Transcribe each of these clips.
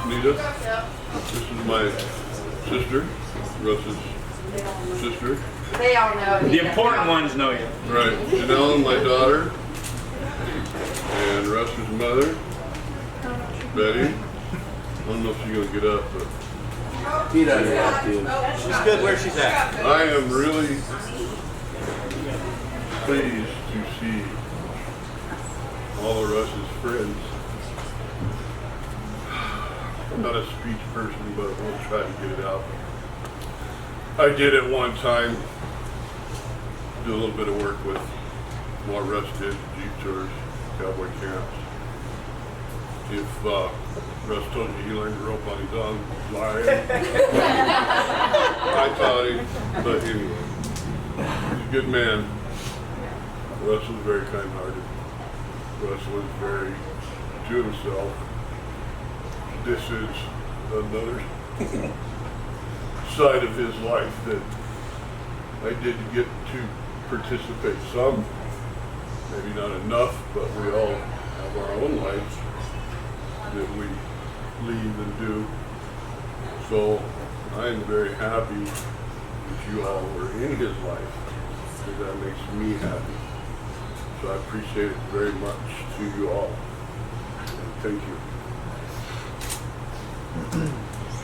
Nita. This is my sister, Russ's sister. They all know. The important ones know you. Right. Janelle, my daughter. And Russ's mother, Betty. I don't know if she's going to get up, but He doesn't have to. She's good where she's at. I am really pleased to see all of Russ's friends. I'm not a speech person, but we'll try to get it out. I did at one time do a little bit of work with what Russ did, Jeep tours, cowboy camps. If Russ told you he learned to rope on his own, lying. I taught him, but anyway, he's a good man. Russ was very kind-hearted. Russ was very to himself. This is another side of his life that I did get to participate some, maybe not enough, but we all have our own lives that we leave and do. So I am very happy that you all were in his life, because that makes me happy. So I appreciate it very much to you all. And thank you.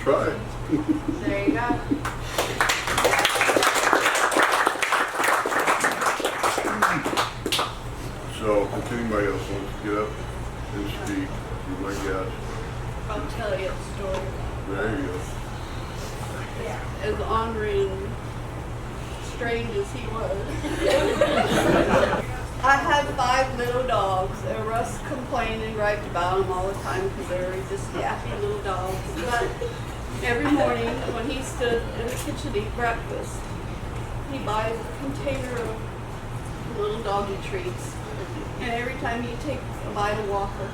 Try it. There you go. So if anybody else wants to get up and speak, you might guess. I'll tell you a story. There you go. As ornery and strange as he was. I had 5 little dogs, and Russ complained and griped about them all the time because they were just yappy little dogs. But every morning when he stood in the kitchen to eat breakfast, he buys a container of little doggy treats. And every time he takes a bite of waffle,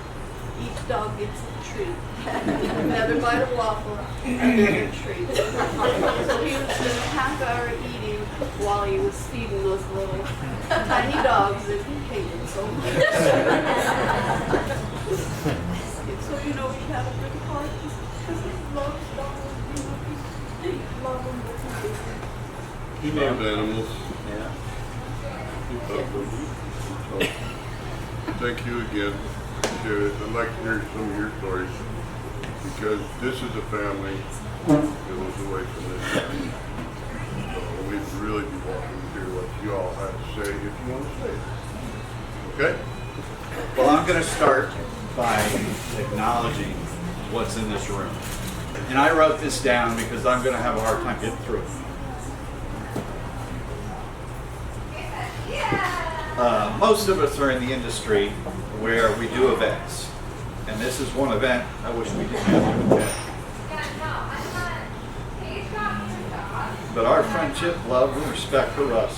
each dog gets a treat. Another bite of waffle, another treat. So he would spend a half hour eating while he was feeding those little tiny dogs that he hated so much. So you know he had a good heart because he loves dogs. He loves them. He loved animals. Yeah. He loved them. So, thank you again. Appreciate it. I'd like to hear some of your stories, because this is a family that was away from this family. So we'd really be welcome to hear what you all have to say if you want to say it. Okay? Well, I'm going to start by acknowledging what's in this room. And I wrote this down because I'm going to have a hard time getting through it. Most of us are in the industry where we do events. And this is one event I wish we didn't have to attend. But our friendship, love, and respect for Russ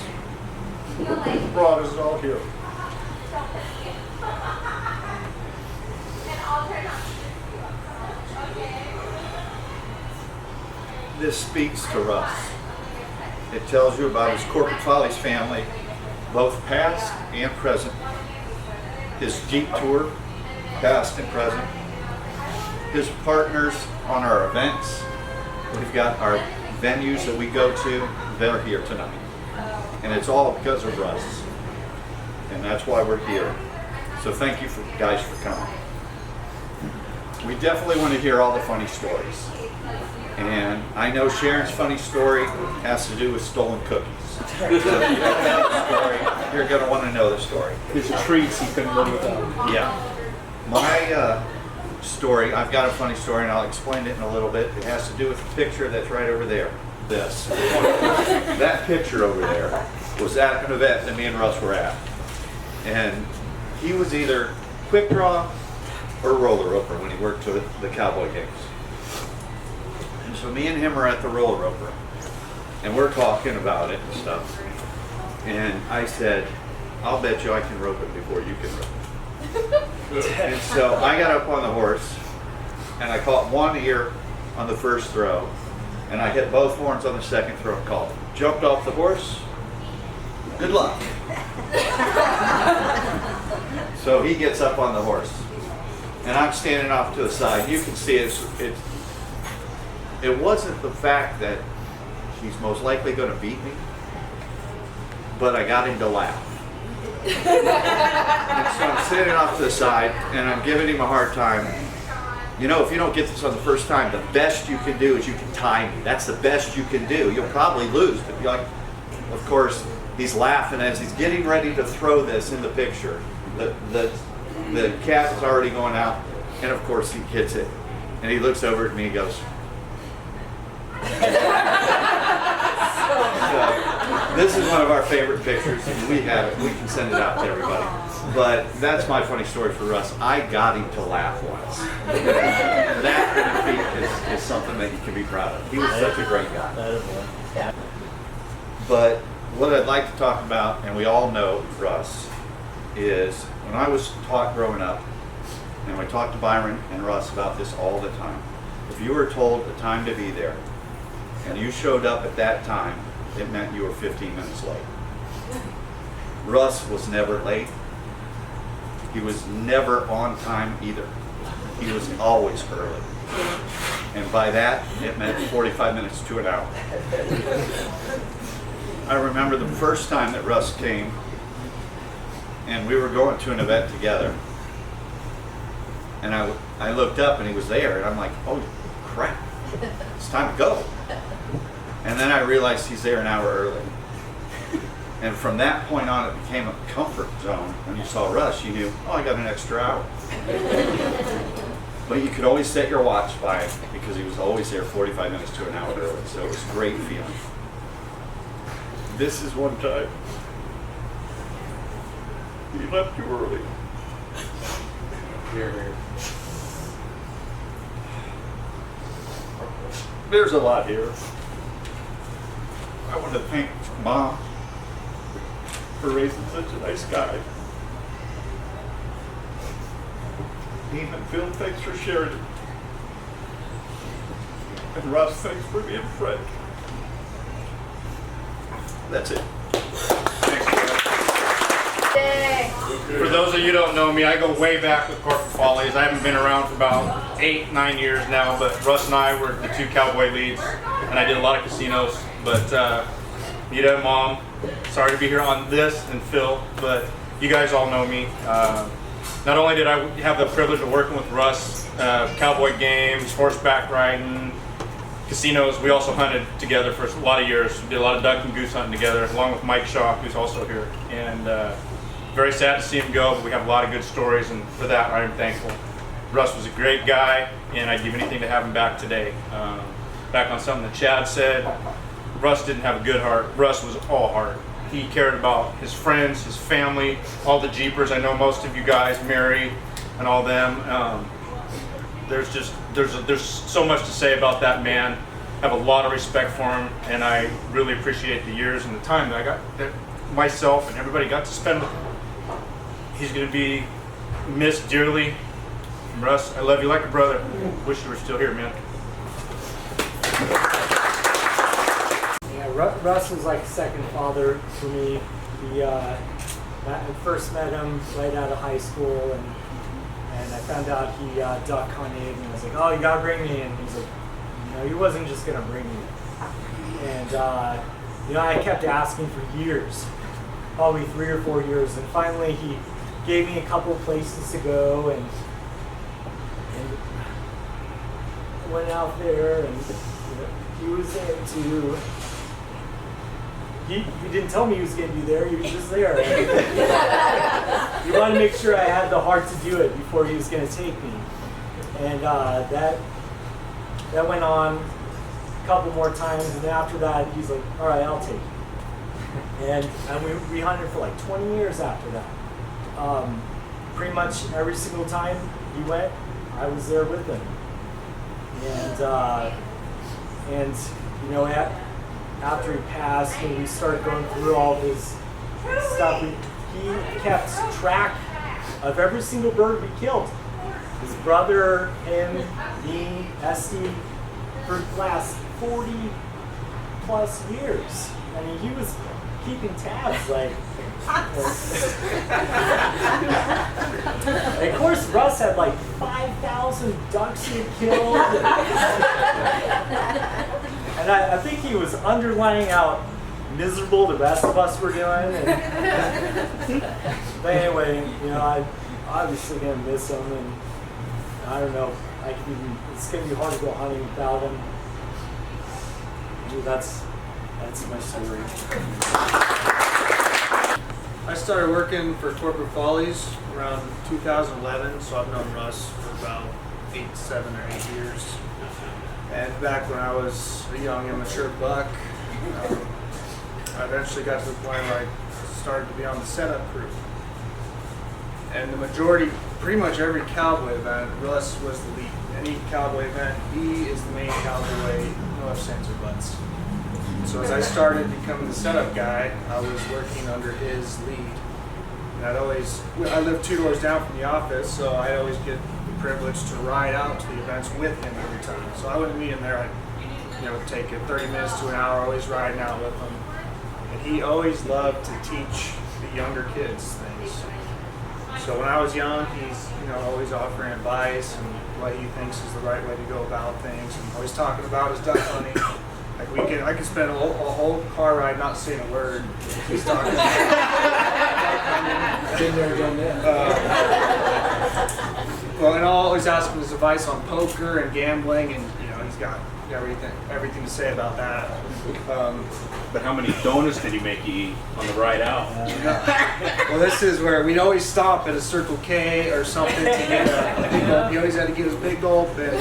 brought us all here. This speaks to Russ. It tells you about his Corporate Follies family, both past and present. His Jeep tour, past and present. His partners on our events. We've got our venues that we go to. They're here tonight. And it's all because of Russ. And that's why we're here. So thank you guys for coming. We definitely want to hear all the funny stories. And I know Sharon's funny story has to do with stolen cookies. So if you don't know the story, you're going to want to know the story. His treats he couldn't live without. Yeah. My story, I've got a funny story and I'll explain it in a little bit. It has to do with the picture that's right over there. This. That picture over there was at an event that me and Russ were at. And he was either quick draw or roller roper when he worked to the cowboy games. And so me and him are at the roller roper. And we're talking about it and stuff. And I said, I'll bet you I can rope it before you can rope it. And so I got up on the horse and I caught one ear on the first throw and I hit both horns on the second throw and called him. Jumped off the horse. Good luck. So he gets up on the horse and I'm standing off to the side. You can see it wasn't the fact that he's most likely going to beat me, but I got him to laugh. And so I'm standing off to the side, and I'm giving him a hard time. You know, if you don't get this on the first time, the best you can do is you can tie me. That's the best you can do. You'll probably lose, but you're like, of course, he's laughing as he's getting ready to throw this in the picture. The cat is already going out, and of course he hits it. And he looks over at me and goes, so, this is one of our favorite pictures. We have it. We can send it out to everybody. But that's my funny story for Russ. I got him to laugh once. That kind of feat is something that you can be proud of. He was such a great guy. But what I'd like to talk about, and we all know Russ, is when I was taught growing up, and we talked to Byron and Russ about this all the time. If you were told the time to be there, and you showed up at that time, it meant you were 15 minutes late. Russ was never late. He was never on time either. He was always early. And by that, it meant 45 minutes to an hour. I remember the first time that Russ came, and we were going to an event together. And I looked up and he was there, and I'm like, oh crap, it's time to go. And then I realized he's there an hour early. And from that point on, it became a comfort zone. When you saw Russ, you knew, oh, I got an extra hour. But you could always set your watch by it because he was always there 45 minutes to an hour early. So it was a great feeling. This is one time he left you early. Here, here. There's a lot here. I want to thank Mom for raising such a nice guy. Dean and Phil, thanks for sharing it. And Russ, thanks for being a friend. That's it. Yay. For those of you who don't know me, I go way back with Corporate Follies. I haven't been around for about 8-9 years now, but Russ and I were the two cowboy leads, and I did a lot of casinos. But Nita and Mom, sorry to be here on this, and Phil, but you guys all know me. Not only did I have the privilege of working with Russ, cowboy games, horseback riding, casinos, we also hunted together for a lot of years. We did a lot of duck and goose hunting together, along with Mike Shaw, who's also here. And very sad to see him go, but we have a lot of good stories, and for that I am thankful. Russ was a great guy, and I'd give anything to have him back today. Back on something that Chad said, Russ didn't have a good heart. Russ was all heart. He cared about his friends, his family, all the Jeepers. I know most of you guys, Mary and all them. There's so much to say about that man. I have a lot of respect for him, and I really appreciate the years and the time that I got, that myself and everybody got to spend with him. He's going to be missed dearly. Russ, I love you like a brother. Wish you were still here, man. Yeah, Russ was like a second father for me. I first met him right out of high school, and I found out he duck hunted, and I was like, oh, you gotta bring me in. He's like, he wasn't just gonna bring me in. And I kept asking for years, probably 3 or 4 years, and finally he gave me a couple of places to go, and went out there, and he was there too. He didn't tell me he was going to be there. He was just there. He wanted to make sure I had the heart to do it before he was going to take me. And that went on a couple more times. And after that, he's like, all right, I'll take you. And we hunted for like 20 years after that. Pretty much every single time he went, I was there with him. And after he passed, when we started going through all of his stuff, he kept track of every single bird we killed. His brother, him, me, Esty, for the last 40 plus years. I mean, he was keeping tabs, like And of course, Russ had like 5,000 ducks he had killed. And I think he was underlining how miserable the rest of us were doing. But anyway, you know, I'm obviously going to miss him. And I don't know, it's going to be hard to go hunting without him. That's my story. I started working for Corporate Follies around 2011, so I've known Russ for about 7 or 8 years. And back when I was a young, immature buck, I eventually got to the point where I started to be on the setup crew. And the majority, pretty much every cowboy event, Russ was the lead. Any cowboy event, he is the main cowboy, no ifs, ands, or buts. So as I started becoming the setup guy, I was working under his lead. And I lived 2 doors down from the office, so I'd always get the privilege to ride out to the events with him every time. So I wouldn't meet him there, I'd take it 30 minutes to an hour, always riding out with him. And he always loved to teach the younger kids things. So when I was young, he's always offering advice and what he thinks is the right way to go about things, and always talking about his duck hunting. Like I could spend a whole car ride not saying a word. He's talking about duck hunting. Been there, done that. Well, and I'll always ask him his advice on poker and gambling, and he's got everything to say about that. But how many donuts did he make you eat on the ride out? Well, this is where we'd always stop at a Circle K or something to get a big gulp. He always had to get his big gulp and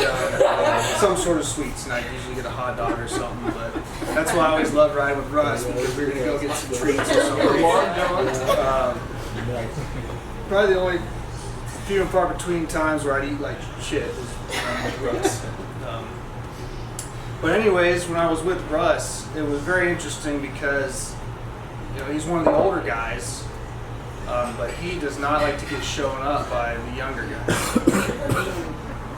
some sort of sweets, and I'd usually get a hot dog or something. But that's why I always loved riding with Russ, because we were going to go get some treats or something. Probably the only few and far between times where I'd eat like shit was with Russ. But anyways, when I was with Russ, it was very interesting because he's one of the older guys, but he does not like to get shown up by the younger guys.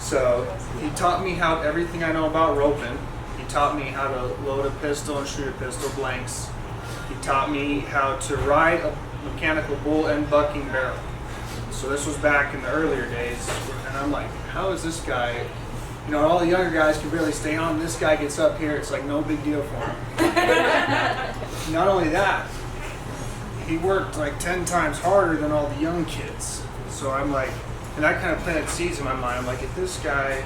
So he taught me everything I know about roping. He taught me how to load a pistol and shoot a pistol blanks. He taught me how to ride a mechanical bull and bucking barrel. So this was back in the earlier days, and I'm like, how is this guy? All the younger guys can barely stay on. This guy gets up here, it's like no big deal for him. Not only that, he worked like 10 times harder than all the young kids. So I'm like, and I kind of planted seeds in my mind. I'm like, if this guy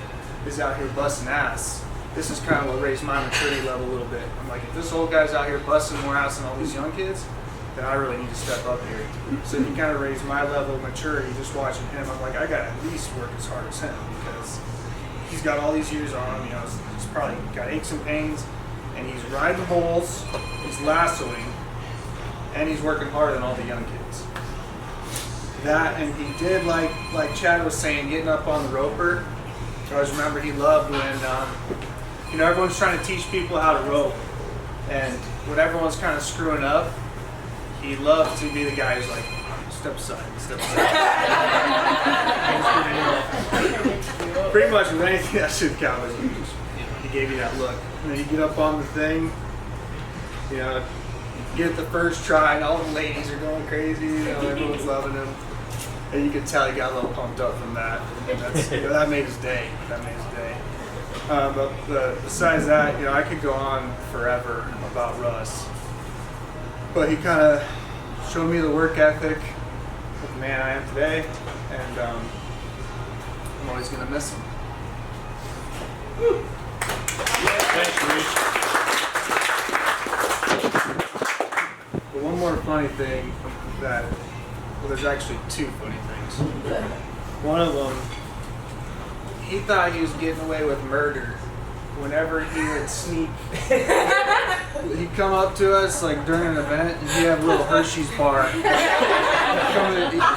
is out here busting ass, this is kind of what raised my maturity level a little bit. I'm like, if this old guy's out here busting more ass than all these young kids, then I really need to step up here. So he kind of raised my level of maturity just watching him. I'm like, I got to at least work as hard as him, because he's got all these years on him, he's probably got aches and pains, and he's riding bulls, he's lassoing, and he's working harder than all the young kids. That, and he did, like Chad was saying, getting up on the roper. I always remember he loved when, everyone's trying to teach people how to rope, and when everyone's kind of screwing up, he loved to be the guy who's like, step aside. Pretty much with anything that should count, he gave you that look. And then you get up on the thing, get it the first try, and all the ladies are going crazy, everyone's loving him. And you could tell he got a little pumped up from that. And that's, that made his day. But besides that, I could go on forever about Russ. But he kind of showed me the work ethic of the man I am today, and I'm always going to miss him. Thanks, Reese. But one more funny thing there's actually 2 funny things. One of them, he thought he was getting away with murder whenever he would sneak. He'd come up to us like during an event, and he'd have a little Hershey's bar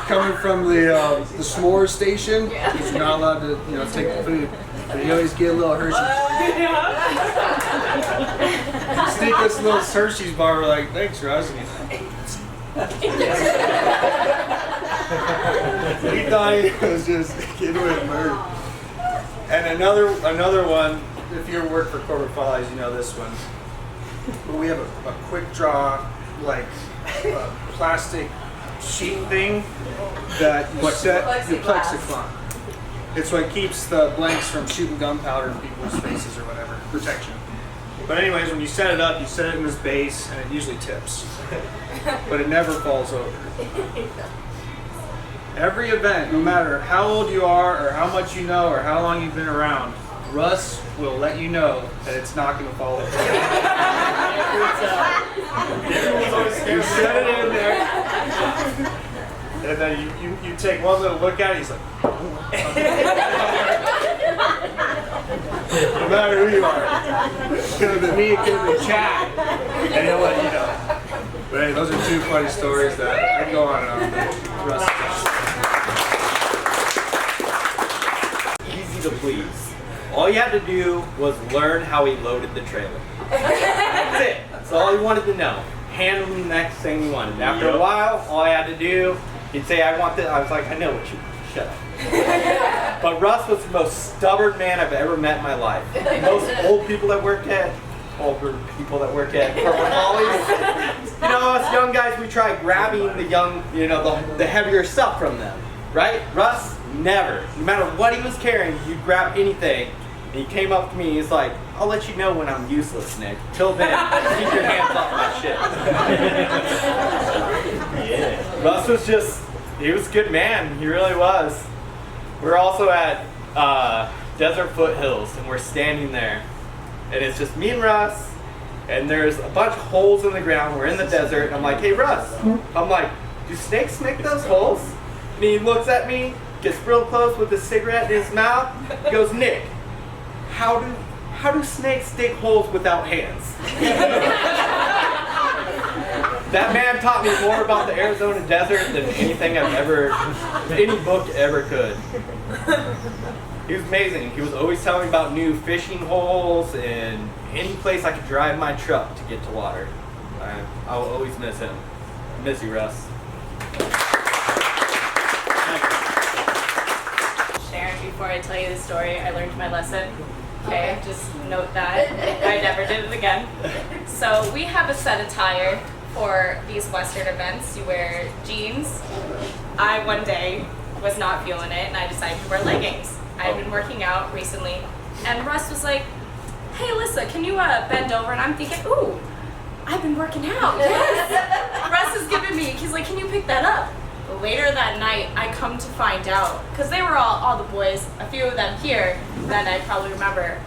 coming from the s'more station. He's not allowed to take the food, but he always get a little Hershey's bar. Sneak us a little Hershey's bar. We're like, thanks, Russ. He thought he was just getting away with murder. And another one. If you work for Corporate Follies, you know this one. But we have a quick draw like plastic sheet thing that you set your plexiglass. It's what keeps the blanks from shooting gunpowder in people's faces or whatever, protection. But anyways, when you set it up, you set it in this base, and it usually tips, but it never falls over. Every event, no matter how old you are, or how much you know, or how long you've been around, Russ will let you know that it's not going to fall over. You set it in there, and then you take one little look at it, he's like, no matter who you are. It could have been me, it could have been Chad, and he'll let you know. But hey, those are two funny stories that I can go on and on. Russ. Easy to please. All you had to do was learn how he loaded the trailer. That's it. That's all he wanted to know. Hand him the next thing he wanted. After a while, all I had to do, he'd say, I want this. I was like, I know what you want. Shut up. But Russ was the most stubborn man I've ever met in my life. Most older people that work at Purple Follies, you know, us young guys, we try grabbing the young, you know, the heavier stuff from them, right? Russ, never. No matter what he was carrying, you'd grab anything. And he came up to me, he's like, I'll let you know when I'm useless, Nick. Till then, keep your hands off my shit. Yeah. Russ was just, he was a good man. He really was. We're also at Desert Foothills, and we're standing there. And it's just me and Russ, and there's a bunch of holes in the ground. We're in the desert, and I'm like, hey, Russ. I'm like, do snakes make those holes? And he looks at me, gets real close with his cigarette in his mouth. He goes, Nick, how do snakes dig holes without hands? That man taught me more about the Arizona desert than anything any book ever could. He was amazing. He was always telling me about new fishing holes and any place I could drive my truck to get to water. I will always miss him. Miss you, Russ. Sharon, before I tell you the story, I learned my lesson. Okay, just note that. I never did it again. So we have a set attire for these Western events. You wear jeans. I one day was not feeling it and I decided to wear leggings. I had been working out recently and Russ was like, hey Alyssa, can you bend over? And I'm thinking, ooh, I've been working out. Yes. Russ is giving me, he's like, can you pick that up? Later that night, I come to find out, because they were all the boys, a few of them here that I probably remember,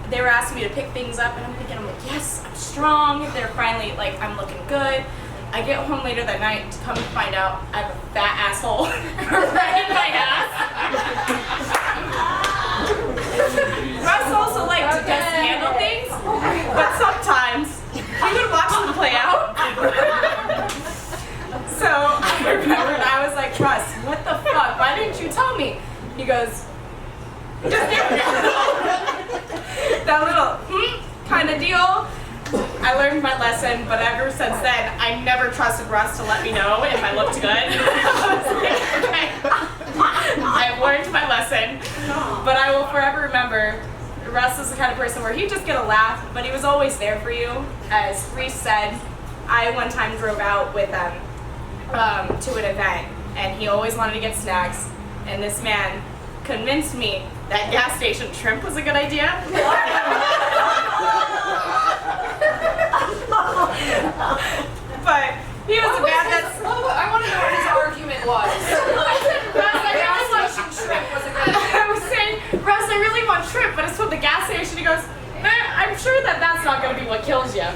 they were asking me to pick things up, and I'm thinking, I'm like, yes, I'm strong. They're finally, like, I'm looking good. I get home later that night to come to find out I have a fat asshole right in my ass. Russ also liked to just handle things, but sometimes he would watch them play out. So I remembered, I was like, Russ, what the fuck? Why didn't you tell me? He goes, just give me that little kind of deal. I learned my lesson, but ever since then, I never trusted Russ to let me know if I looked good. I've learned my lesson, but I will forever remember Russ is the kind of person where he'd just get a laugh, but he was always there for you. As Reese said, I one time drove out with them to an event, and he always wanted to get snacks, and this man convinced me that gas station shrimp was a good idea. But he was a man that's... I want to know what his argument was. I said, Russ, I really want shrimp was a good idea. I was saying, Russ, I really want shrimp, but it's from the gas station. He goes, I'm sure that's not going to be what kills you. I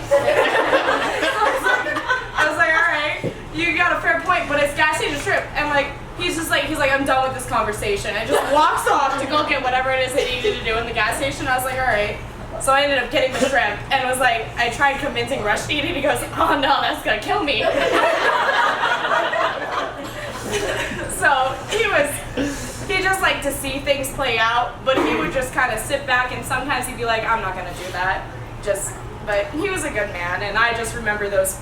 was like, all right, you got a fair point, but it's gas station shrimp. And like, he's like, I'm done with this conversation. And just walks off to go get whatever it is that he needed to do in the gas station. I was like, all right. So I ended up getting the shrimp, and it was like, I tried convincing Rush to eat it, and he goes, oh no, that's gonna kill me. So he just liked to see things play out, but he would just kind of sit back, and sometimes he'd be like, I'm not gonna do that. But he was a good man, and I just remember those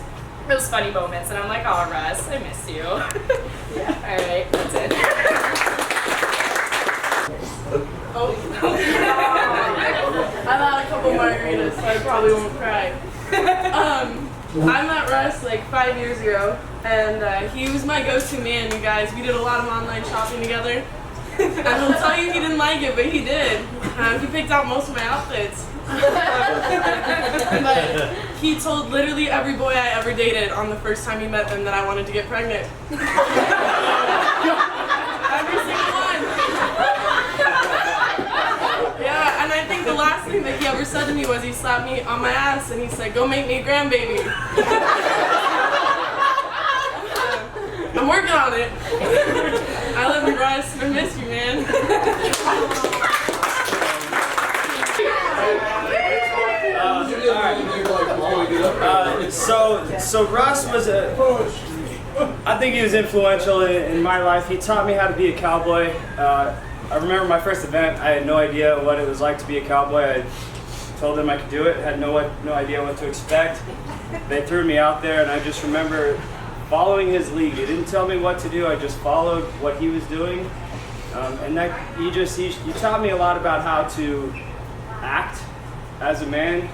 funny moments, and I'm like, oh Russ, I miss you. Yeah. All right, that's it. I've had a couple margaritas, so I probably won't cry. I met Russ like 5 years ago, and he was my go-to man, you guys. We did a lot of online shopping together. And he'll tell you he didn't like it, but he did. He picked out most of my outfits. But he told literally every boy I ever dated on the first time he met them that I wanted to get pregnant. Every single one. Yeah, and I think the last thing that he ever said to me was he slapped me on my ass and he said, "Go make me a grandbaby." I'm working on it. I love you, Russ. I miss you, man. So Russ was I think he was influential in my life. He taught me how to be a cowboy. I remember my first event, I had no idea what it was like to be a cowboy. I told them I could do it, had no idea what to expect. They threw me out there and I just remember following his lead. He didn't tell me what to do, I just followed what he was doing. And that he taught me a lot about how to act as a man,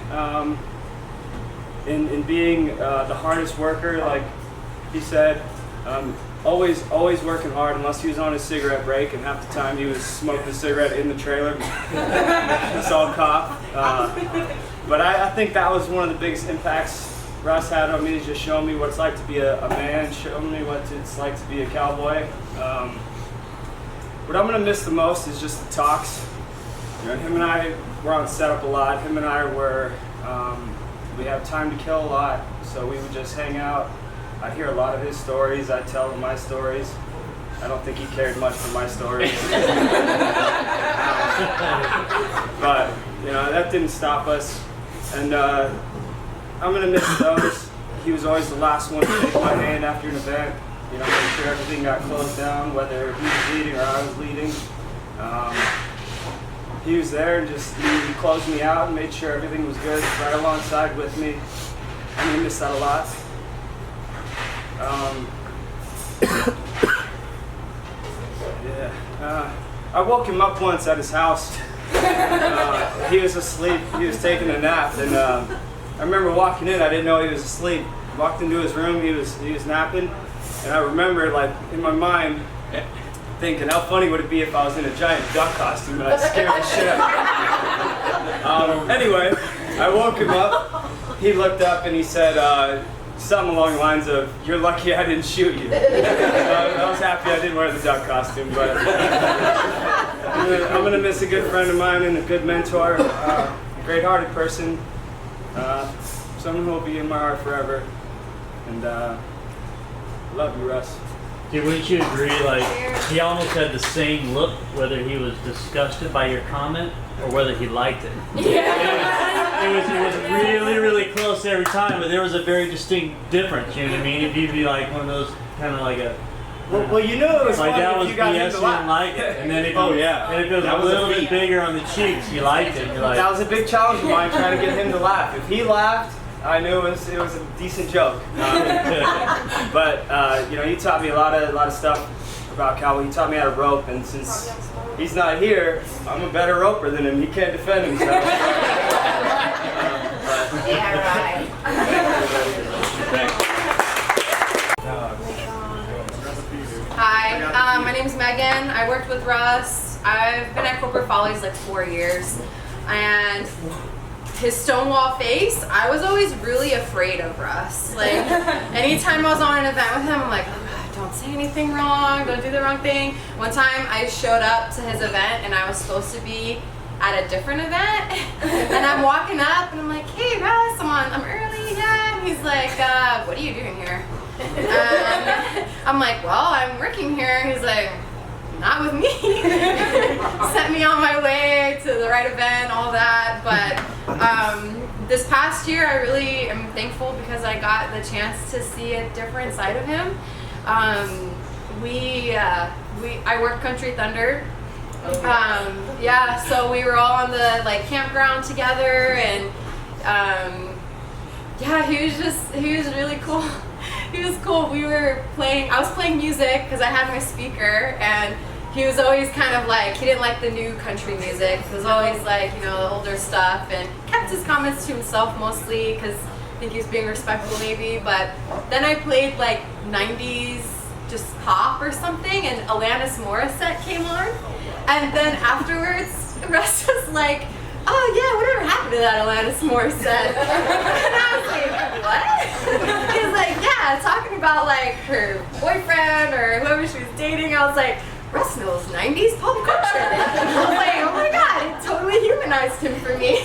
in being the hardest worker, like he said, always working hard unless he was on his cigarette break, and half the time he was smoking a cigarette in the trailer. He saw a cop. But I think that was one of the biggest impacts Russ had on me, is just showing me what it's like to be a man, showing me what it's like to be a cowboy. What I'm gonna miss the most is just the talks. You know, him and I were on setup a lot. Him and I were, we have time to kill a lot, so we would just hang out. I'd hear a lot of his stories, I'd tell him my stories. I don't think he cared much for my stories. But, you know, that didn't stop us. And I'm gonna miss those. He was always the last one to take my hand after an event. You know, make sure everything got closed down, whether he was leading or I was leading. He was there and just he closed me out and made sure everything was good, right alongside with me. I'm gonna miss that a lot. I woke him up once at his house. He was asleep. He was taking a nap, and I remember walking in. I didn't know he was asleep. Walked into his room. He was napping, and I remember, like, in my mind, thinking, how funny would it be if I was in a giant duck costume and I scared the shit out of him. Anyway, I woke him up. He looked up and he said something along the lines of, "You're lucky I didn't shoot you." I was happy I didn't wear the duck costume, but I'm gonna miss a good friend of mine and a good mentor, a great-hearted person, someone who will be in my heart forever. And love you, Russ. Dude, wouldn't you agree, like, he almost had the same look, whether he was disgusted by your comment or whether he liked it. Yeah. It was really, really close every time, but there was a very distinct difference, you know what I mean? If you'd be like one of those, kind of like a... Well, you knew it was like funny that if was you got BS, him you to didn't laugh. like it. And then if, Oh, yeah. And if it was That a was a little bit feat. bigger on the cheeks, you liked it. You're like, That was a big challenge of mine, trying to get him to laugh. If he laughed, I knew it was a decent joke. But you know, he taught me a lot of stuff about cowboy. He taught me how to rope, and since he's not here, I'm a better roper than him. He can't defend himself. Yeah, right. Hi, my name's Megan. I worked with Russ. I've been at Corporate Follies like 4 years, and his stonewall face, I was always really afraid of Russ. Like, anytime I was on an event with him, I'm like, oh God, don't say anything wrong, don't do the wrong thing. One time I showed up to his event and I was supposed to be at a different event, and I'm walking up and I'm like, hey Russ, I'm early, yeah. And he's like, what are you doing here? And I'm like, well, I'm working here. He's like, not with me. Sent me on my way to the right event, all that. But this past year, I really am thankful because I got the chance to see a different side of him. I worked Country Thunder. Yeah, so we were all on the campground together, and yeah, he was really cool. He was cool. I was playing music because I had my speaker, and he was always kind of like, he didn't like the new country music. It was always like, you know, the older stuff, and kept his comments to himself mostly because think he was being respectful maybe, but then I played like 90s just pop or something, and Alanis Morissette came on, and then afterwards Russ was like, oh yeah, whatever happened to that Alanis Morissette? And I was like, what? He was like, yeah, talking about like her boyfriend or whoever she was dating. I was like, Russ knows 90s pop culture. I was like, oh my god, it totally humanized him for me.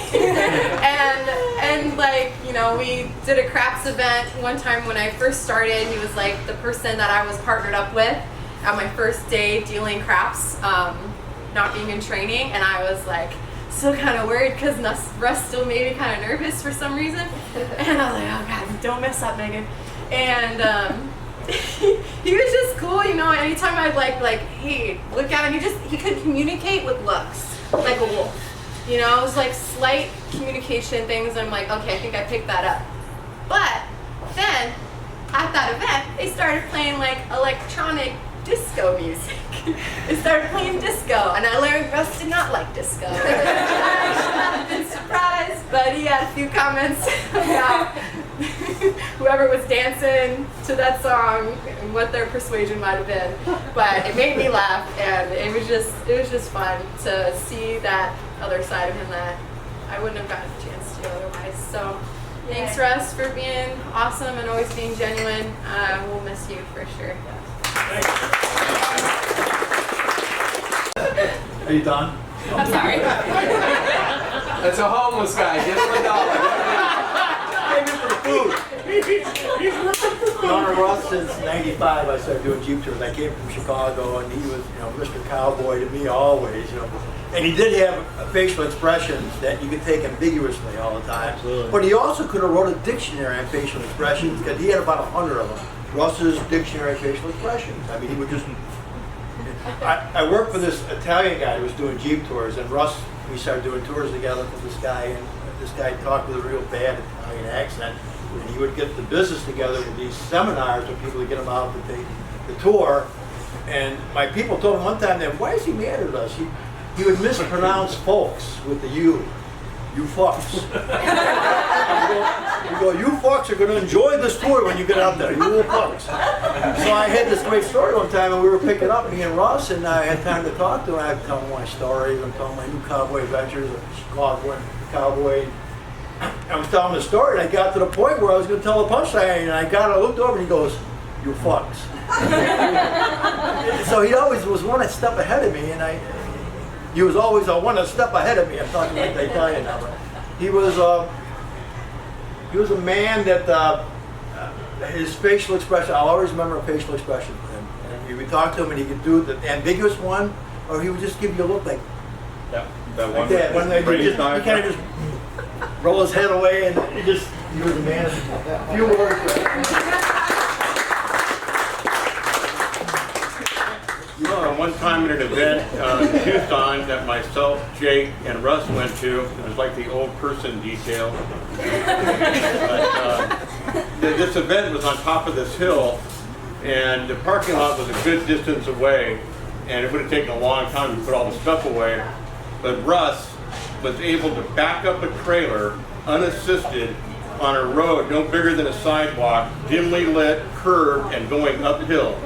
and like, you know, we did a craps event one time when I first started. He was like the person that I was partnered up with at my first day dealing craps, not being in training, and I was like still kind of worried because Russ still made me kind of nervous for some reason. And I was like, oh god, don't mess up, Megan. And he was just cool, you know. Anytime I'd like, hey, look at him, he could communicate with looks, like a wolf. You know, it was like slight communication things, and I'm like, okay, I think I picked that up. But then, at that event, they started playing like electronic disco music. They started playing disco, and I learned Russ did not like disco. I should not have been surprised, but he had a few comments about whoever was dancing to that song and what their persuasion might have been. But it made me laugh, and it was just fun to see that other side of him that I wouldn't have gotten a chance to otherwise. So thanks, Russ, for being awesome and always being genuine. We'll miss you for sure. Are you done? I'm sorry. That's a homeless guy. Give him $1. Pay me for food. Known Russ since '95. I started doing Jeep tours. I came from Chicago, and he was, you know, Mr. Cowboy to me always. You know, and he did have facial expressions that you could take ambiguously all the time. Absolutely. But he also could have wrote a dictionary on facial expressions because he had about 100 of them. Russ's dictionary of facial expressions. I mean, he would just. I worked for this Italian guy who was doing Jeep tours, and Russ, we started doing tours together with this guy, and this guy talked with a real bad Italian accent, and he would get the business together with these seminars with people to get them out to take the tour. And my people told him one time that, why is he mad at us? He would mispronounce folks with the U. You fucks. You go, you fucks are going to enjoy this tour when you get out there. You little fucks. So I had this great story one time, and we were picking up, me and Russ, and I had time to talk to him. I'd tell him my stories. I'm telling my new cowboy adventures, Chicago cowboy. I was telling the story, and I got to the point where I was going to tell the punchline, and I looked over, and he goes, you fucks. So he always was one step ahead of me, and he was always one step ahead of me. I'm talking like the Italian now, but he was a man that his facial expression, I'll always remember a facial expression. And you would talk to him, and he could do the ambiguous one, or he would just give you a look like that like one. that. When he kind of just roll his head away, and he was a man of few words. One time at an event in Tucson that myself, Jake, and Russ went to, it was like the old person detail. But, this event was on top of this hill, and the parking lot was a good distance away, and it would have taken a long time to put all the stuff away. But Russ was able to back up a trailer unassisted on a road no bigger than a sidewalk, dimly lit, curved, and going uphill.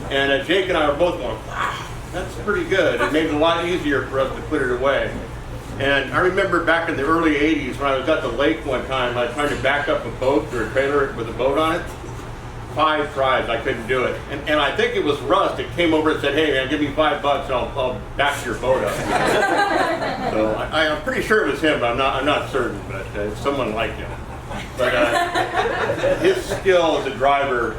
And Jake and I were both going, wow, that's pretty good. It made it a lot easier for us to put it away. And I remember back in the early 80s when I was at the lake one time, I was trying to back up a boat or a trailer with a boat on it. 5 tries, I couldn't do it. And I think it was Russ that came over and said, hey man, give me $5 and I'll back your boat up. So I'm pretty sure it was him, but I'm not certain, but someone like him. But his skill as a driver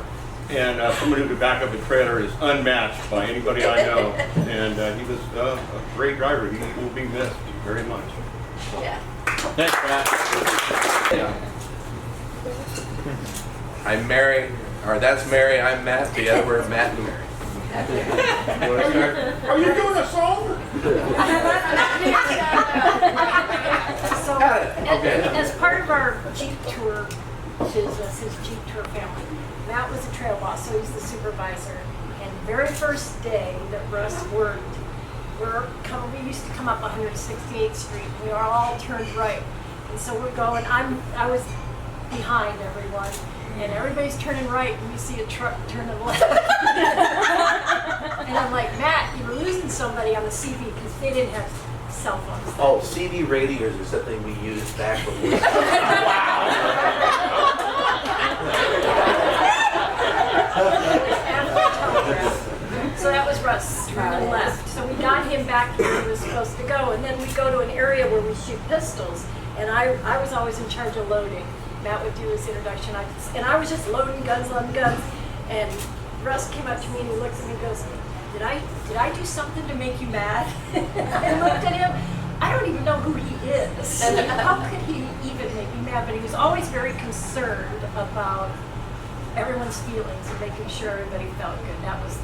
and someone who could back up a trailer is unmatched by anybody I know. And he was a great driver. He will be missed very much. Yeah. Thanks, Matt. I'm Mary, or that's Mary, I'm Matt, together we're Matt and Mary. Are you doing a song? So, as part of our Jeep tour, his Jeep tour family, Matt was a trail boss, so he's the supervisor. And the very first day that Russ worked, we used to come up 168th Street. We all turned right, and so we're going. I was behind everyone. And everybody's turning right, and we see a truck turning left. And I'm like, Matt, you were losing somebody on the CV because they didn't have cell phones. Oh, CD radios is something we used back before. So that was Russ turning left. So we got him back to where he was supposed to go, and then we go to an area where we shoot pistols. And I was always in charge of loading. Matt would do his introduction, and I was just loading guns on guns. And Russ came up to me and he looks at me and goes, did I do something to make you mad? I looked at him. I don't even know who he is. How could he even make me mad? But he was always very concerned about everyone's feelings and making sure everybody felt good. That was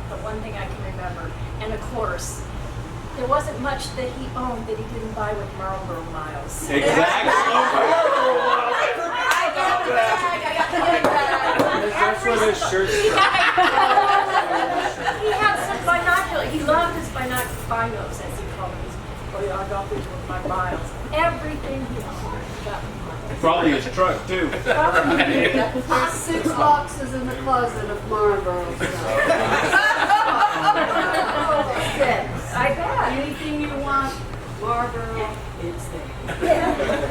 the one thing I can remember. And of course, there wasn't much that he owned that he didn't buy with Marlboro miles. Exactly. That's where those shirts from. He had some binoculars. He loved his binos, as he called them. Oh yeah, I got these with my miles. Everything he owned. He got with miles. Probably his truck too. There's 6 boxes in the closet of Marlboro. I bet. Anything you want, Marlboro, it's there.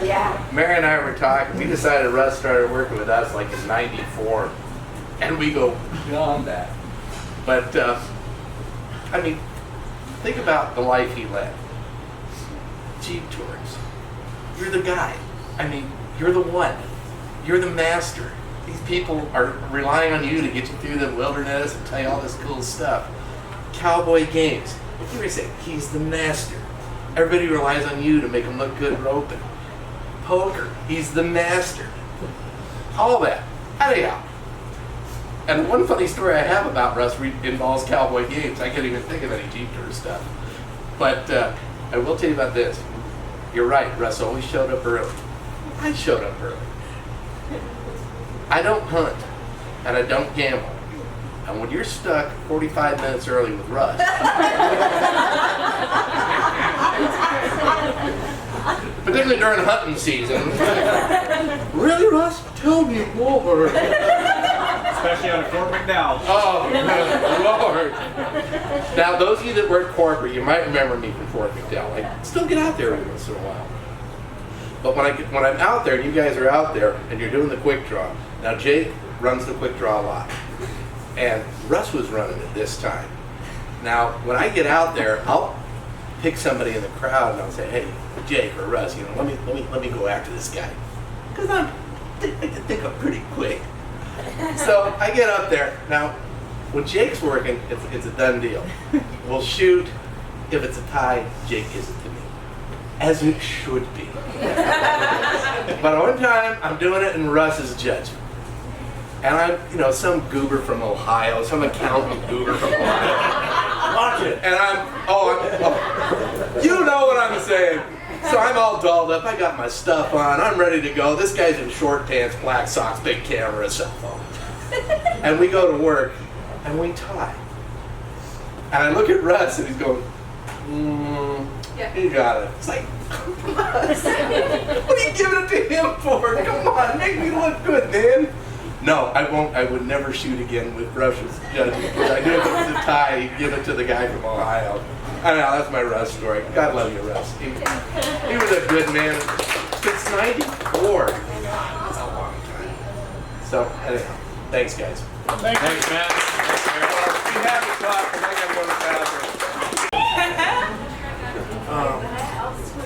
Yeah. Mary and I were talking. We decided Russ started working with us like in '94, and we go beyond that. But I mean, think about the life he led. Jeep tours. You're the guy. I mean, you're the one. You're the master. These people are relying on you to get you through the wilderness and tell you all this cool stuff. Cowboy games. What can we say? He's the master. Everybody relies on you to make them look good roping. Poker. He's the master. All that. Anyhow. And one funny story I have about Russ involves cowboy games. I can't even think of any Jeep Tour stuff. But I will tell you about this. You're right, Russ always showed up early. I showed up early. I don't hunt, and I don't gamble. And when you're stuck 45 minutes early with Russ, particularly during hunting season, really, Russ? Tell me more. Especially on a Fort McDowell. Oh, Lord. Now, those of you that work corporate, you might remember me from Fort McDowell. I still get out there every once in a while. But when I'm out there, and you guys are out there, and you're doing the quick draw. Now, Jake runs the quick draw a lot. And Russ was running it this time. Now, when I get out there, I'll pick somebody in the crowd, and I'll say, hey, Jake or Russ, let me go after this guy. Because I think I'm pretty quick. So I get up there. Now, when Jake's working, it's a done deal. We'll shoot. If it's a tie, Jake gives it to me. As it should be. But one time, I'm doing it in Russ's judgment. And I'm, some goober from Ohio, some accountant goober from Ohio. Watch it. And you know what I'm saying. So I'm all dolled up. I got my stuff on. I'm ready to go. This guy's in short pants, black socks, big camera, cell phone. And we go to work, and we tie. And I look at Russ, and he's going, you got it. It's like, what are you giving it to him for? Come on, make me look good, man. No, I won't. I would never shoot again with Russ's judgment. Because I knew if it was a tie, he'd give it to the guy from Ohio. I don't know, that's my Russ story. God love you, Russ. He was a good man. Since '94. That's a long time. So, anyhow, thanks, guys. Thanks, Matt. You have to talk, because I got to go to the bathroom.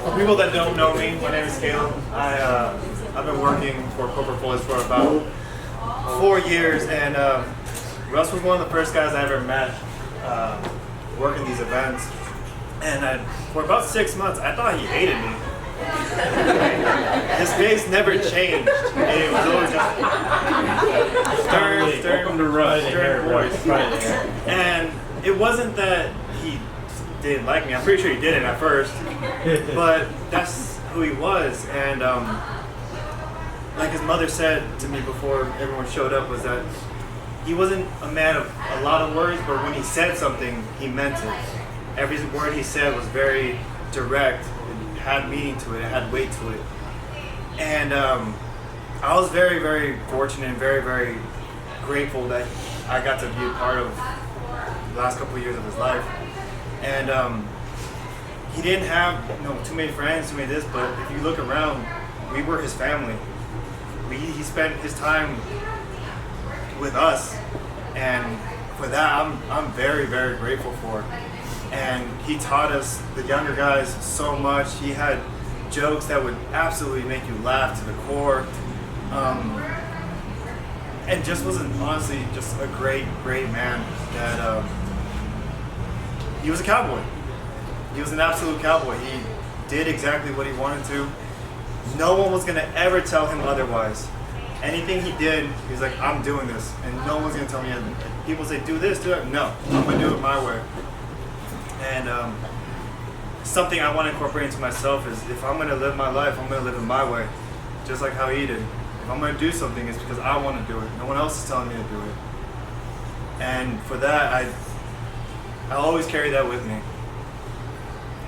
For people that don't know me, my name is Caleb. I've been working for Corporate Police for about 4 years, and Russ was one of the first guys I ever met working these events. And for about 6 months, I thought he hated me. His face never changed. It was always just stern voice. And it wasn't that he didn't like me. I'm pretty sure he didn't at first, but that's who he was. And like his mother said to me before everyone showed up, was that he wasn't a man of a lot of words, but when he said something, he meant it. Every word he said was very direct. It had meaning to it. It had weight to it. And I was very, very fortunate and very, very grateful that I got to be a part of the last couple of years of his life. And he didn't have too many friends, too many this, but if you look around, we were his family. He spent his time with us, and for that I'm very, very grateful for. And he taught us, the younger guys, so much. He had jokes that would absolutely make you laugh to the core. And just was honestly just a great, great man. That he was a cowboy. He was an absolute cowboy. He did exactly what he wanted to. No one was gonna ever tell him otherwise. Anything he did, he was like, I'm doing this, and no one's gonna tell me anything. People say, do this, do that. No, I'm gonna do it my way. And something I want to incorporate into myself is, if I'm gonna live my life, I'm gonna live it my way, just like how he did. If I'm gonna do something, it's because I want to do it. No one else is telling me to do it. And for that, I always carry that with me.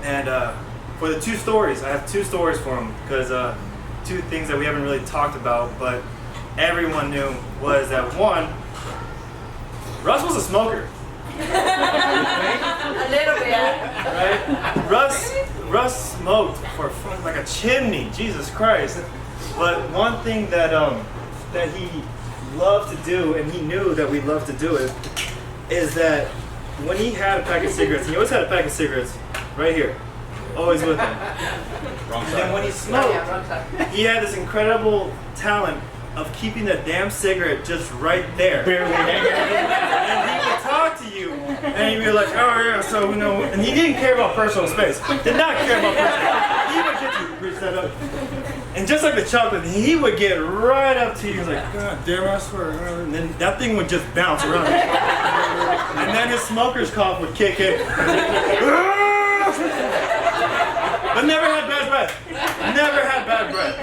And for the two stories, I have two stories for him, because two things that we haven't really talked about, but everyone knew, was that one, Russ was a smoker. A little bit. Right? Russ smoked for like a chimney, Jesus Christ. But one thing that that he loved to do, and he knew that we loved to do it, is that when he had a pack of cigarettes, he always had a pack of cigarettes right here, always with him. And then when he smoked, he had this incredible talent of keeping the damn cigarette just right there. Barely hanging. And he would talk to you, and he'd be like, oh yeah, so and he didn't care about personal space. Did not care about personal space. He would get you, reach that up. And just like the chocolate, he would get right up to you. He was like, God damn, I swear. And then that thing would just bounce around. And then his smoker's cough would kick in. But never had bad breath. Never had bad breath.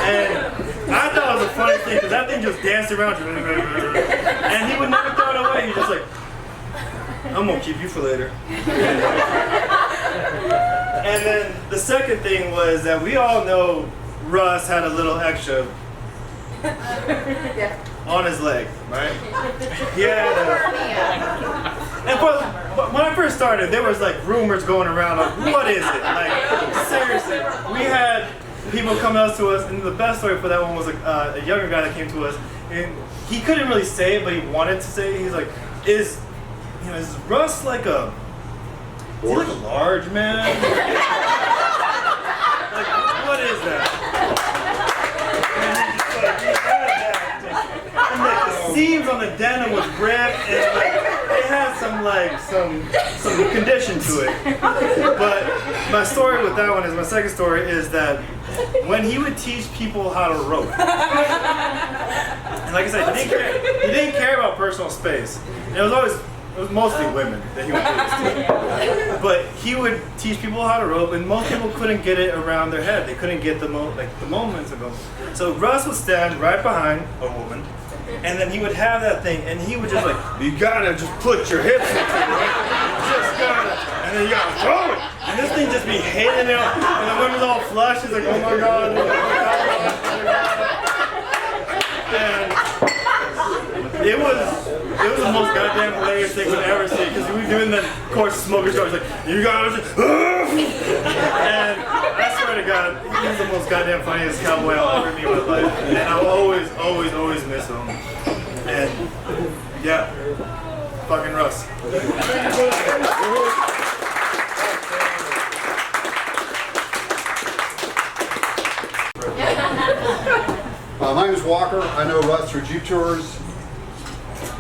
And I thought it was a funny thing, because that thing just danced around you. And he would never throw it away. He was just like, I'm going to keep you for later. And then the second thing was that we all know Russ had a little extra on his leg, right? He had and when I first started, there was like rumors going around of, what is it? Like, seriously, we had people come out to us, and the best story for that one was a younger guy that came to us, and he couldn't really say it, but he wanted to say it. He's like, is Russ like a large man? Like, what is that? And like the seams on the denim was ripped, and like it had some condition to it. But my story with that one is, my second story is that when he would teach people how to rope, and like I said, he didn't care about personal space. And it was mostly women that he would do this to. But he would teach people how to rope, and most people couldn't get it around their head. They couldn't get the moments of them. So Russ would stand right behind a woman, and then he would have that thing, and he would just like, you gotta just put your hips into it. Just gotta, and then you gotta throw it. And this thing just be hitting out, and the woman's all flush. She's like, oh my God. Oh my God. And it was the most goddamn hilarious thing we'd ever see, because we were doing the course smoker stories like, you gotta just, and I swear to God, he was the most goddamn funniest cowboy I'll ever meet in my life, and I'll always, always, always miss him. And yeah, fucking Russ. My name is Walker. I know Russ through Jeep Tours.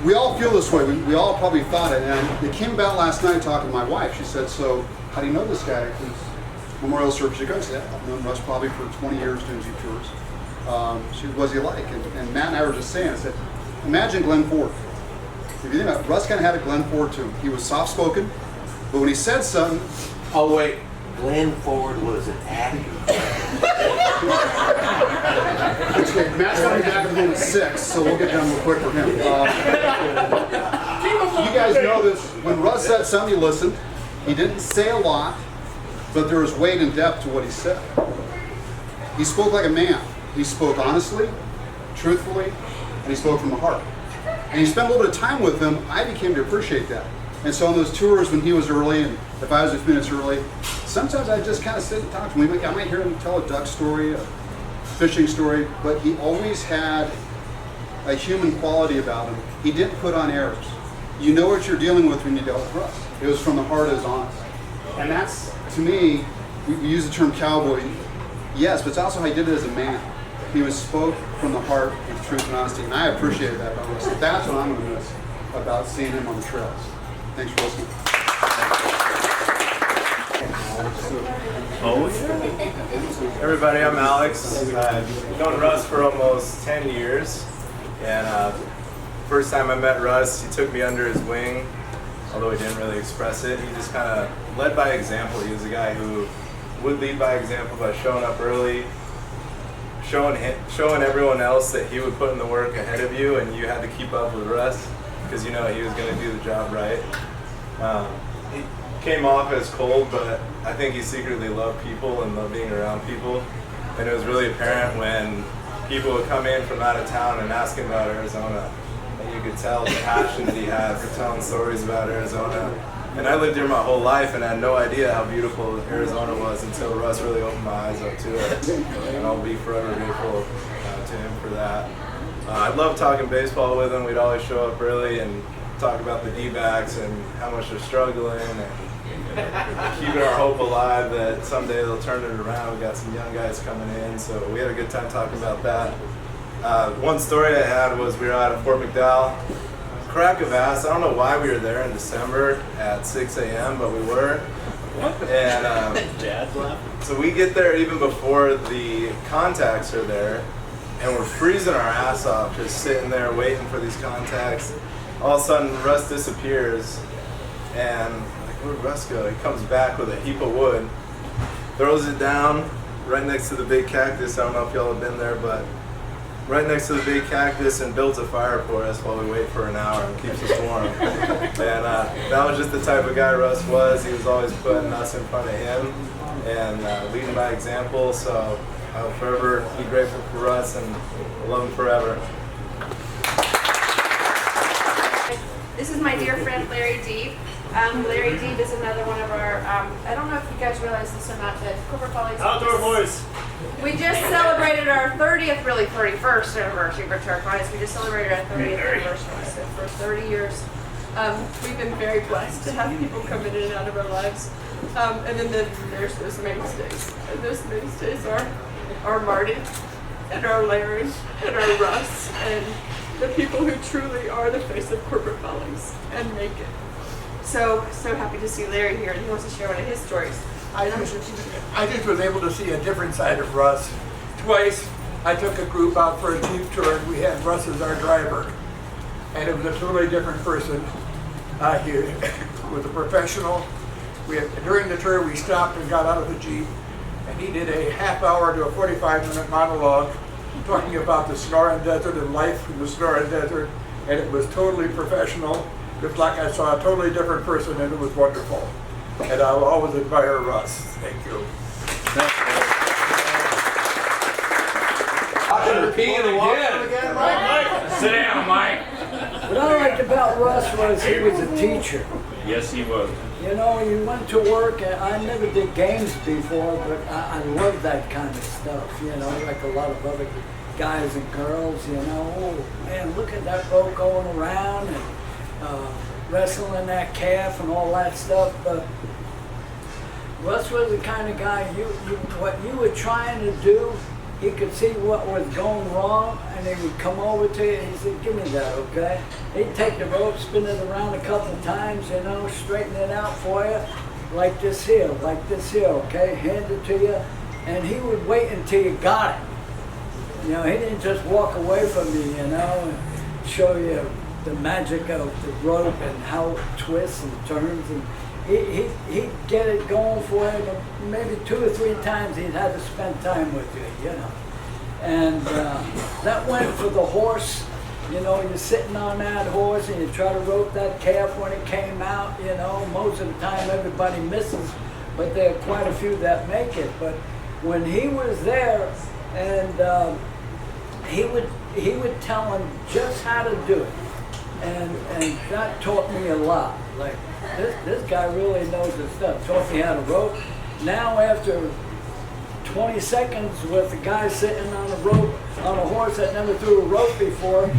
We all feel this way. We all probably thought it. And it came about last night talking to my wife. She said, so how do you know this guy? Because Memorial Service, she goes, yeah, I've known Russ probably for 20 years doing Jeep Tours. She said, what's he like? And Matt and I were just saying, I said, imagine Glenn Ford. If you think about it, Russ kind of had a Glenn Ford to him. He was soft-spoken, but when he said something... Oh, wait. Glenn Ford was an actor. Matt's coming back from home at 6, so we'll get done real quick for him. You guys know this. When Russ said something, you listened. He didn't say a lot, but there was weight and depth to what he said. He spoke like a man. He spoke honestly. truthfully, and he spoke from the heart. And you spend a little bit of time with him, I became to appreciate that. And so on those tours when he was early, and if I was a few minutes early, sometimes I just kind of sit and talk to him. I might hear him tell a duck story, a fishing story, but he always had a human quality about him. He didn't put on airs. You know what you're dealing with when you dealt with Russ. It was from the heart, it was honest. And that's, to me, we use the term cowboy, yes, but it's also how he did it as a man. He was spoke from the heart with truth and honesty, and I appreciated that about Russ. That's what I'm going to miss about seeing him on the trails. Thanks for listening. Everybody, I'm Alex. I've known Russ for almost 10 years. And first time I met Russ, he took me under his wing, although he didn't really express it. He just kind of led by example. He was a guy who would lead by example by showing up early, showing everyone else that he would put in the work ahead of you, and you had to keep up with Russ because you know he was going to do the job right. He came off as cold, but I think he secretly loved people and loved being around people. And it was really apparent when people would come in from out of town and ask him about Arizona. And you could tell the passion that he had for telling stories about Arizona. And I lived here my whole life and had no idea how beautiful Arizona was until Russ really opened my eyes up to it. And I'll be forever grateful to him for that. I loved talking baseball with him. We'd always show up early and talk about the D-backs and how much they're struggling and keeping our hope alive that someday they'll turn it around. We got some young guys coming in, so we had a good time talking about that. One story I had was we were out at Fort McDowell, crack of ass. I don't know why we were there in December at 6 a.m., but we were. And so we get there even before the contacts are there, and we're freezing our ass off just sitting there waiting for these contacts. All of a sudden, Russ disappears, and like, where'd Russ go? He comes back with a heap of wood, throws it down right next to the big cactus. I don't know if y'all have been there, but right next to the big cactus, and builds a fire for us while we wait for an hour and keeps us warm. And that was just the type of guy Russ was. He was always putting us in front of him and leading by example. So I'll forever be grateful for Russ and love him forever. This is my dear friend Larry Deep. Larry Deep is another one of our, I don't know if you guys realize this or not, but Cooper Follies. Outdoor boys. We just celebrated our 30th, really 31st anniversary for Turquoise. We just celebrated our 30th anniversary. So for 30 years, We've been very blessed to have people come in and out of our lives. And then there's those mainstays. And those mainstays are Marty and our Larry and our Russ and the people who truly are the face of corporate Follies and make it. So happy to see Larry here, and he wants to share one of his stories. I just was able to see a different side of Russ. Twice I took a group out for a Jeep tour, and we had Russ as our driver. And it was a totally different person. He was a professional. During the tour, we stopped and got out of the Jeep, and he did a half-hour to a 45-minute monologue talking about the Sonoran Desert and life in the Sonoran Desert, and it was totally professional. Just like I saw a totally different person, and it was wonderful. And I'll always admire Russ. Thank you. Sit down, Mike. What I liked about Russ was he was a teacher. Yes, he was. You know, you went to work, and I never did games before, but I love that kind of stuff, you know, like a lot of other guys and girls, you know. Oh, man, look at that boat going around and wrestling that calf and all that stuff. But Russ was the kind of guy, what you were trying to do, he could see what was going wrong, and he would come over to you and he said, give me that, okay? He'd take the rope, spin it around a couple times, you know, straighten it out for you, like this here, okay? Hand it to you, and he would wait until you got it. You know, he didn't just walk away from you, you know, and show you the magic of the rope and how it twists and turns, and he'd get it going for you, but maybe 2 or 3 times he'd have to spend time with you, you know. And that went for the horse. You know, you're sitting on that horse and you try to rope that calf when it came out, you know. Most of the time everybody misses, but there are quite a few that make it. But when he was there and he would tell him just how to do it, and that taught me a lot. Like this guy really knows his stuff. Taught me how to rope. Now after 20 seconds with a guy sitting on a rope on a horse that never threw a rope before,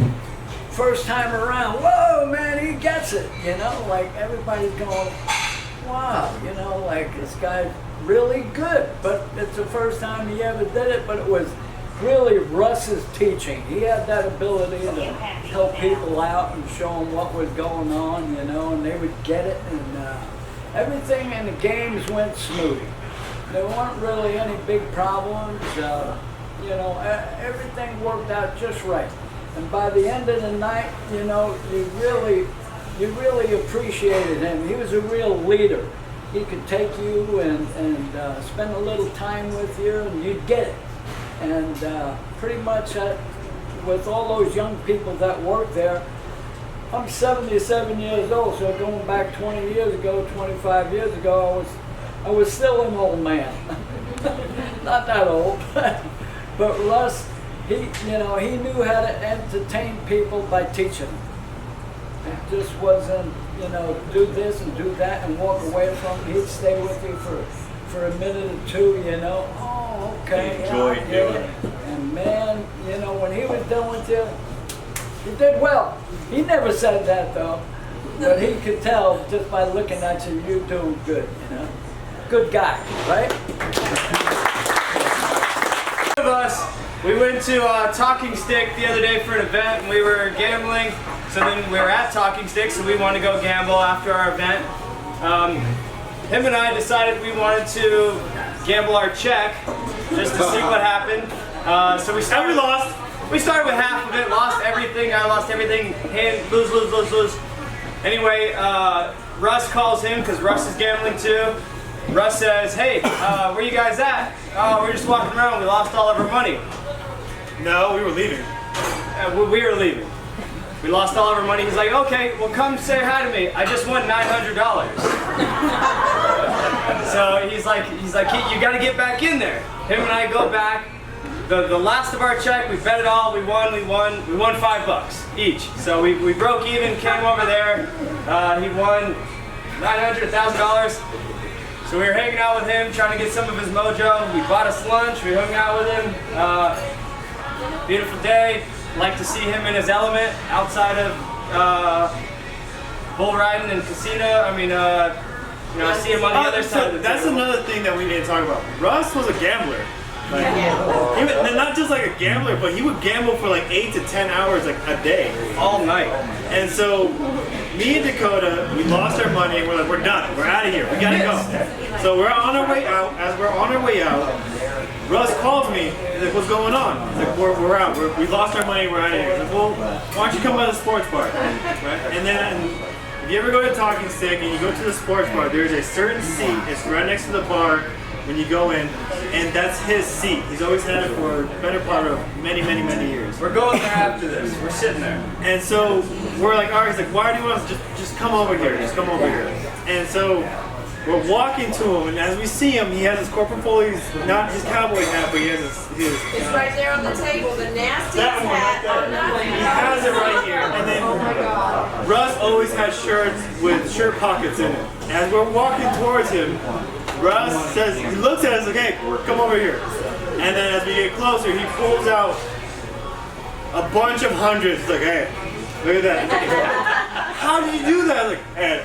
first time around, whoa man, he gets it. You know, like everybody's going, wow, you know, like this guy's really good. But it's the first time he ever did it, but it was really Russ's teaching. He had that ability to help people out and show them what was going on, you know, and they would get it, and everything in the games went smooth. There weren't really any big problems, you know, everything worked out just right. And by the end of the night, you know, you really appreciated him. He was a real leader. He could take you and spend a little time with you, and you'd get it. And pretty much with all those young people that work there, I'm 77 years old, so going back 20 years ago, 25 years ago, I was still an old man. Not that old, but Russ, he knew how to entertain people by teaching them. It just wasn't, you know, do this and do that and walk away from it. He'd stay with you for a minute or two, you know. Oh, okay. Enjoy doing it. And man, you know, when he was done with you, you did well. He never said that though, but he could tell just by looking at you, you're doing good, you know. Good guy, right? Of us, we went to Talking Stick the other day for an event, and we were gambling. So then we were at Talking Stick, so we wanted to go gamble after our event. Him and I decided we wanted to gamble our check just to see what happened. So we lost. We started with half of it, lost everything. I lost everything. Hand, lose. Anyway, Russ calls him because Russ is gambling too. Russ says, "Hey, where you guys at?" "Oh, we're just walking around. We lost all of our money." No, we were leaving. We were leaving. We lost all of our money. He's like, "Okay, well come say hi to me. I just won $900. So he's like, you got to get back in there. Him and I go back. The last of our check, we bet it all. We won $5 each. So we broke even. Came over there. He won $900, $1,000. So we were hanging out with him, trying to get some of his mojo. We bought us lunch. We hung out with him. Beautiful day. Like to see him in his element outside of bull riding and casino. I mean, you know, I see him on the other side of the That's table. another thing that we didn't talk about. Russ was a gambler. Like, he would, not just like a gambler, but he would gamble for like 8 to 10 hours like a day. All night. And so me and Dakota, we lost our money and we're like, we're done. We're out of here. We gotta go. So we're on our way out. As we're on our way out, Russ calls me. He's like, what's going on? He's like, we're out. We lost our money. We're out of here. He's like, well, why don't you come by the sports bar? Right? And then if you ever go to Talking Stick and you go to the sports bar, there's a certain seat. It's right next to the bar when you go in, and that's his seat. He's always had it for the better part of many years. We're going there after this. We're sitting there. And so we're like, all right, he's like, why do you want us to just come over here? Just come over here. And so we're walking to him, and as we see him, he has his corporate foley's, not his cowboy hat, but he has his It's right there on the table, the nastiest that one hat. He has it right here. And then Oh my God. Russ always has shirts with shirt pockets in it. As we're walking towards him, Russ says, he looks at us like, hey, come over here. And then as we get closer, he pulls out a bunch of hundreds. He's like, hey, look at that. How did you do that? Like, hey,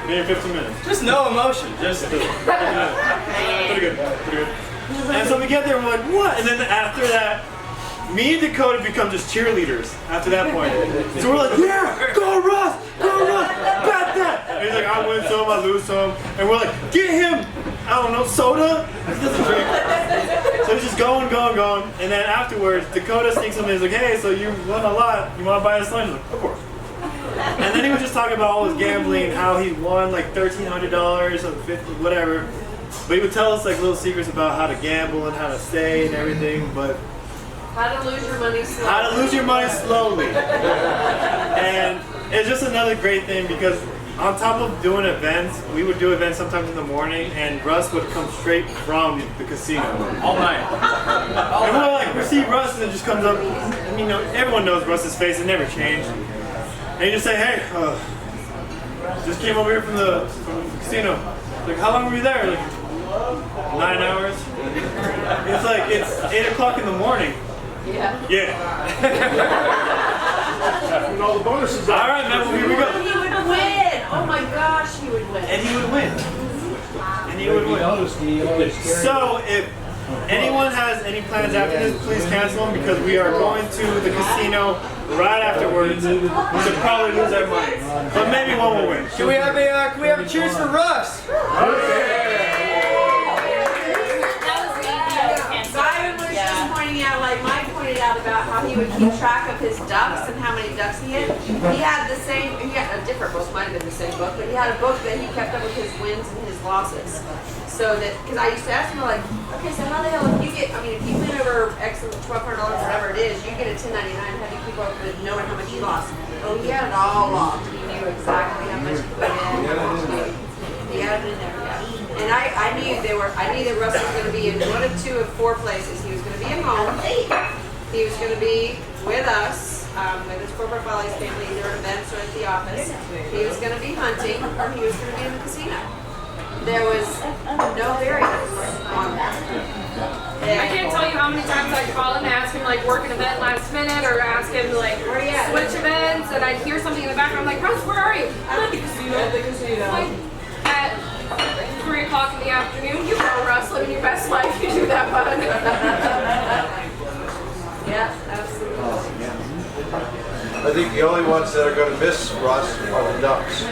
maybe 15 minutes. Just no emotion. Just pretty good. And so we get there and we're like, what? And then after that, me and Dakota become just cheerleaders after that point. So we're like, yeah, go Russ, bet that. And he's like, I win some, I lose some. And we're like, get him, I don't know, soda? He doesn't drink. So he's just going. And then afterwards, Dakota sneaks him in and he's like, hey, so you won a lot. You want to buy us lunch? He's like, of course. And then he was just talking about all his gambling, how he won like $1,300 or $50, whatever. But he would tell us like little secrets about how to gamble and how to stay and everything. But How to lose your money slowly. how to lose your money slowly. And it's just another great thing because on top of doing events, we would do events sometimes in the morning, and Russ would come straight from the casino all night. And we're like, we see Russ president just comes up, and, you know, everyone knows Russ's face, it never changed. And he just say, hey, just came over here from the casino. Like, how long were you there? Like, 9 hours. It's like, it's 8 o'clock in the morning. Yeah. Yeah. And all the bonuses. All right, man, well, here we go. He would win. Oh my gosh, he would win. And he would win. And he would win. So if anyone has any plans after this, please cancel them because we are going to the casino right afterwards. We should probably lose our money, but maybe one will win. Can we have a cheers for Russ? Simon was just pointing out, like Mike pointed out about how he would keep track of his ducks and how many ducks he had. He had the same, he had a different book, might have been the same book, but he had a book that he kept up with his wins and his losses. So that, because I used to ask him like, okay, so how the hell, if you get, I mean, if you win over X $1,200, whatever it is, you get a 1099, how do you keep up with knowing how much you lost? Oh, he had it all logged. He knew exactly how much he put in, how much he had it in there, yeah. And I knew that Russ was going to be in one of 2 of 4 places. He was going to be at home. He was going to be with us, with his Corporate Follies family, either at events or at the office. He was going to be hunting, or he was going to be in the casino. There was no variance on that. I can't tell you how many times I'd call him and ask him like work an event last minute or ask him like Where you at? switch events, and I'd hear something in the background like, Russ, where are you? At the casino. At the casino. Like, at 3 o'clock in the afternoon, you know Russ, living your best life, you do that, bud. Yeah, absolutely. I think the only ones that are going to miss Russ are the Ducks.